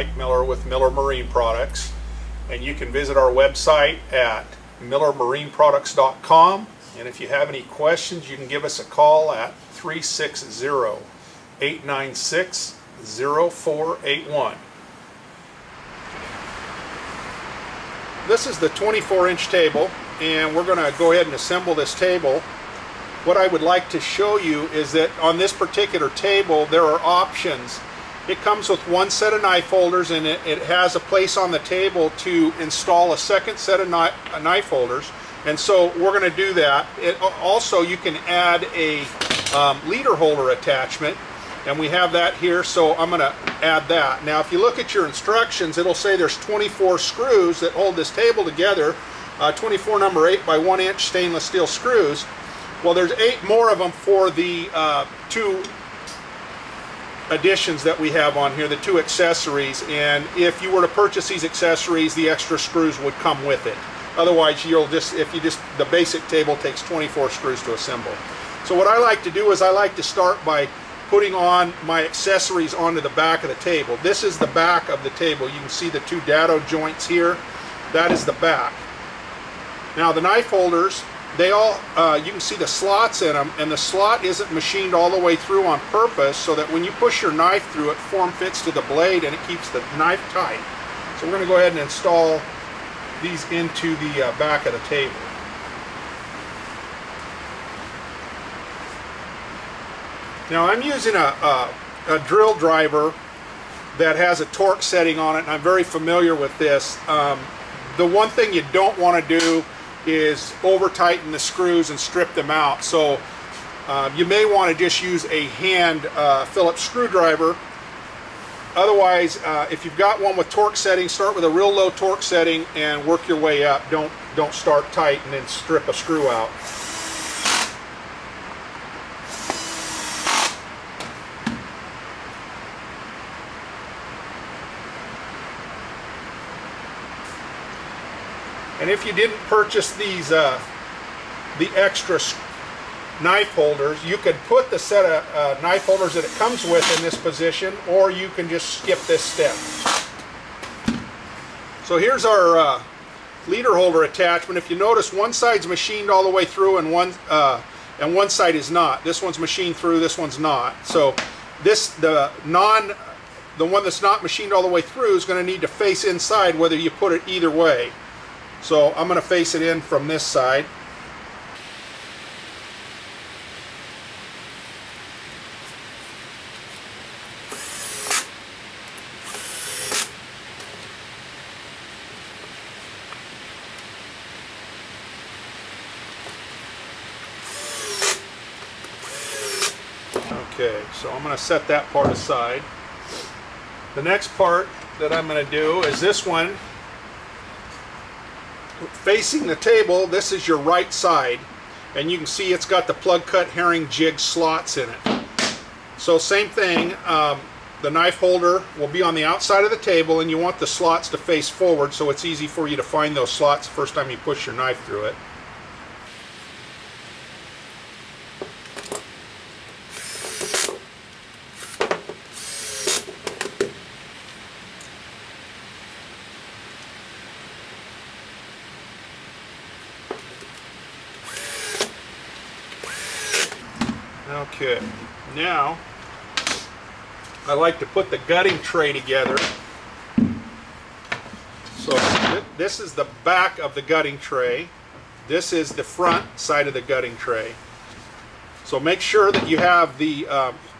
Mike Miller with Miller Marine Products, and you can visit our website at millermarineproducts.com, and if you have any questions you can give us a call at 360-896-0481. This is the 24-inch table, and we're going to go ahead and assemble this table. What I would like to show you is that on this particular table there are options. It comes with one set of knife holders, and it has a place on the table to install a second set of knife holders, and so we're going to do that. Also, you can add a leader holder attachment, and we have that here, so I'm going to add that. Now if you look at your instructions, it'll say there's 24 screws that hold this table together, 24 number 8 by 1 inch stainless steel screws. Well, there's 8 more of them for the 2 additions that we have on here, the 2 accessories, and if you were to purchase these accessories, the extra screws would come with it. Otherwise, the basic table takes 24 screws to assemble. So what I like to do is I like to start by putting on my accessories onto the back of the table. This is the back of the table. You can see the 2 dado joints here. That is the back. Now the knife holders, they all, you can see the slots in them, and the slot isn't machined all the way through on purpose so that when you push your knife through it, form fits to the blade and it keeps the knife tight. So we're going to go ahead and install these into the back of the table. Now I'm using a drill driver that has a torque setting on it, and I'm very familiar with this. The one thing you don't want to do is over tighten the screws and strip them out, so you may want to just use a hand Phillips screwdriver. Otherwise, if you've got one with torque setting, start with a real low torque setting and work your way up. Don't start tight and then strip a screw out. And if you didn't purchase these, the extra knife holders, you could put the set of knife holders that it comes with in this position, or you can just skip this step. So here's our leader holder attachment. If you notice, one side's machined all the way through, and one side is not. This one's machined through, this one's not. So the one that's not machined all the way through is going to need to face inside whether you put it either way. So I'm going to face it in from this side. Okay, so I'm going to set that part aside. The next part that I'm going to do is this one. Facing the table, this is your right side, and you can see it's got the plug cut herring jig slots in it. So same thing, the knife holder will be on the outside of the table, and you want the slots to face forward so it's easy for you to find those slots the first time you push your knife through it. Okay, now I like to put the gutting tray together. So this is the back of the gutting tray. This is the front side of the gutting tray. So make sure that you have the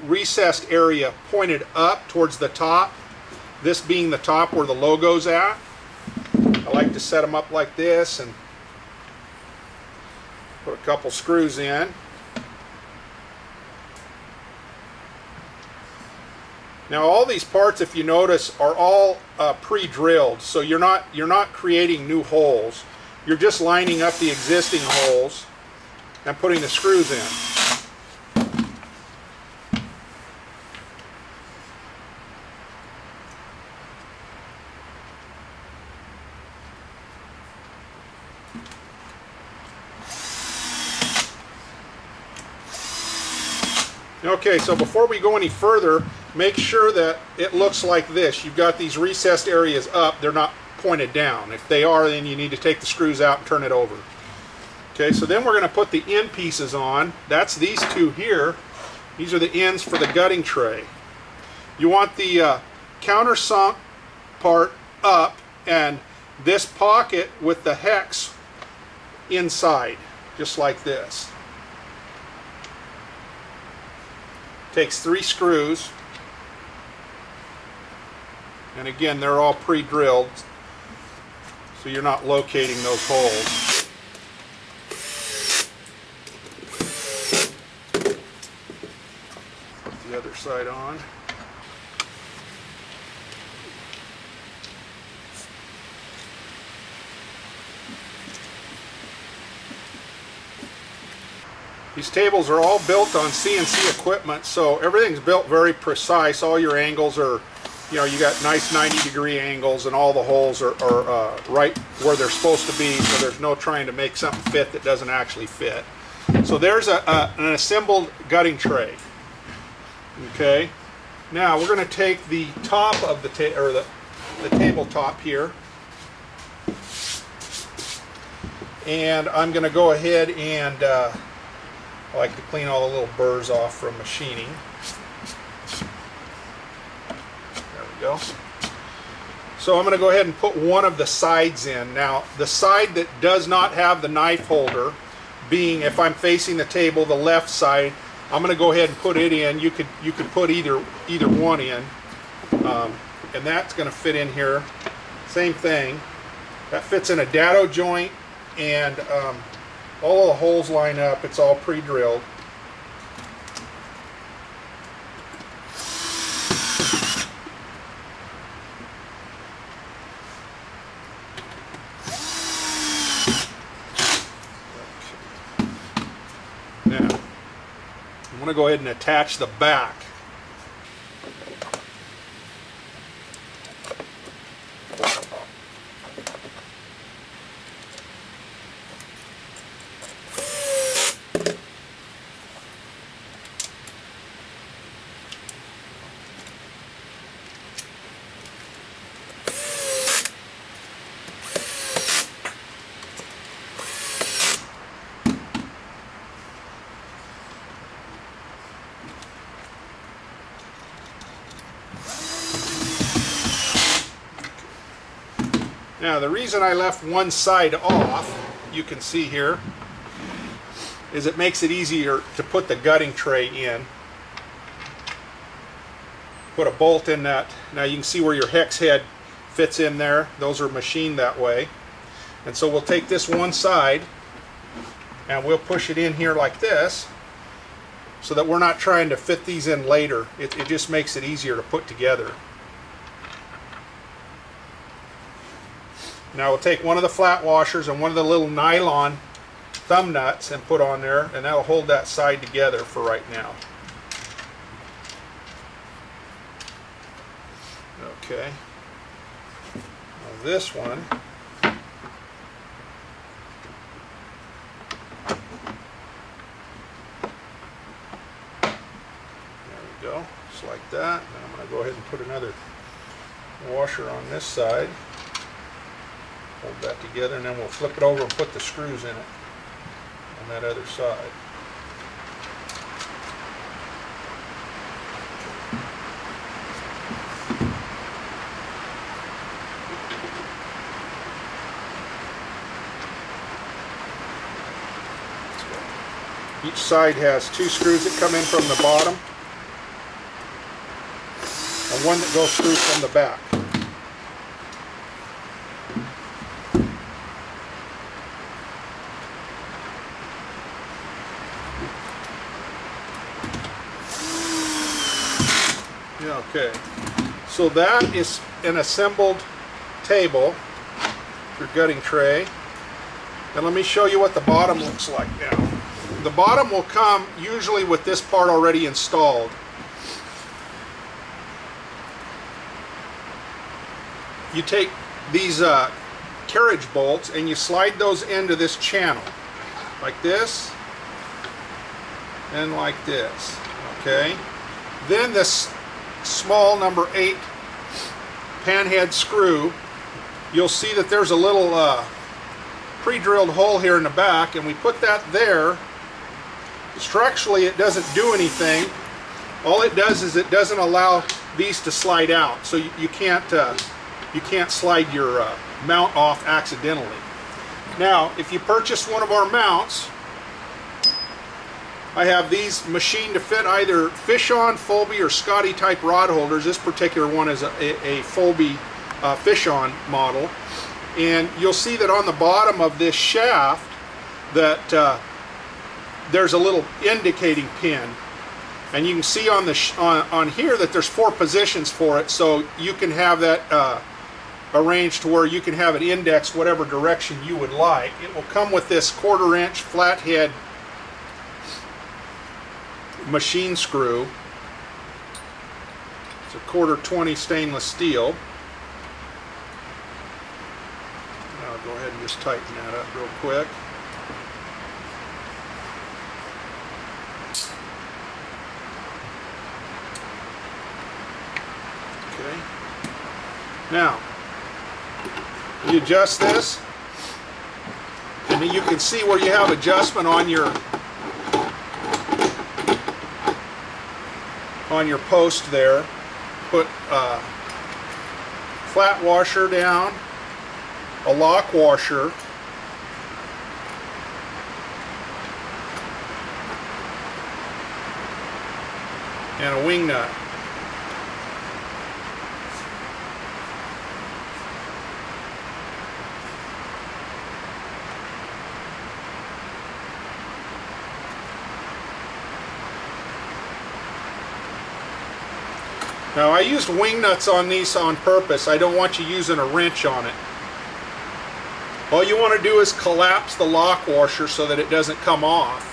recessed area pointed up towards the top, this being the top where the logo's at. I like to set them up like this and put a couple screws in. Now all these parts, if you notice, are all pre-drilled, so you're not creating new holes. You're just lining up the existing holes and putting the screws in. Okay, so before we go any further, make sure that it looks like this. You've got these recessed areas up, they're not pointed down. If they are, then you need to take the screws out and turn it over. Okay, so then we're going to put the end pieces on. That's these two here. These are the ends for the gutting tray. You want the countersunk part up and this pocket with the hex inside, just like this. Takes 3 screws, and again they're all pre-drilled, so you're not locating those holes. Put the other side on. These tables are all built on CNC equipment, so everything's built very precise. All your angles are, you know, you got nice 90-degree angles, and all the holes are right where they're supposed to be, so there's no trying to make something fit that doesn't actually fit. So there's an assembled gutting tray. Okay, now we're going to take the top of the tabletop here, and I'm going to go ahead and I like to clean all the little burrs off from machining. There we go. So I'm going to go ahead and put one of the sides in. Now, the side that does not have the knife holder, being if I'm facing the table, the left side, I'm going to go ahead and put it in. You could put either one in, and that's going to fit in here. Same thing. That fits in a dado joint, and all of the holes line up. It's all pre-drilled. Now, I'm going to go ahead and attach the back. Now, the reason I left one side off, you can see here, is it makes it easier to put the gutting tray in. Put a bolt in that. Now you can see where your hex head fits in there. Those are machined that way. And so we'll take this one side and we'll push it in here like this, so that we're not trying to fit these in later. It just makes it easier to put together. Now we'll take one of the flat washers and one of the little nylon thumb nuts and put on there, and that'll hold that side together for right now. Okay. Now this one, there we go, just like that. Now I'm going to go ahead and put another washer on this side. Hold that together, and then we'll flip it over and put the screws in it on that other side. Each side has 2 screws that come in from the bottom and one that goes through from the back. Okay, so that is an assembled table, your gutting tray. And let me show you what the bottom looks like now. The bottom will come usually with this part already installed. You take these carriage bolts and you slide those into this channel, like this and like this. Okay, then this small number 8 panhead screw, you'll see that there's a little pre-drilled hole here in the back, and we put that there. Structurally, it doesn't do anything. All it does is it doesn't allow these to slide out, so you can't slide your mount off accidentally. Now, if you purchase one of our mounts, I have these machined to fit either Fish-On, Fulby, or Scotty type rod holders. This particular one is a Fulby Fish-On model. And you'll see that on the bottom of this shaft that there's a little indicating pin. And you can see on the on here that there's 4 positions for it, so you can have that arranged to where you can have it indexed whatever direction you would like. It will come with this 1/4 inch flathead machine screw. It's a 1/4-20 stainless steel. Now I'll go ahead and just tighten that up real quick. Okay. Now you adjust this, and then you can see where you have adjustment on your post there. Put a flat washer down, a lock washer, and a wing nut. Now, I used wing nuts on these on purpose. I don't want you using a wrench on it. All you want to do is collapse the lock washer so that it doesn't come off,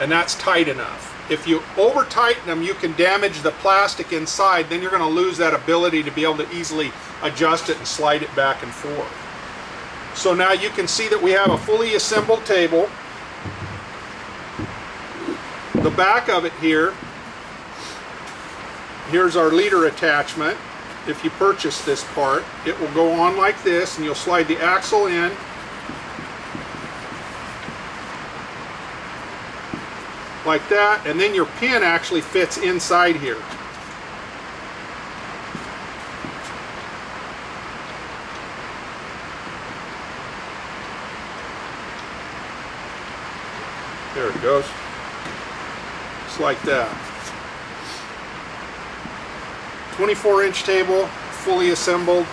and that's tight enough. If you over tighten them, you can damage the plastic inside. Then you're going to lose that ability to be able to easily adjust it and slide it back and forth. So now you can see that we have a fully assembled table. The back of it here, here's our leader attachment. If you purchase this part, it will go on like this, and you'll slide the axle in. Like that, and then your pin actually fits inside here. There it goes. Just like that. 24-inch table, fully assembled.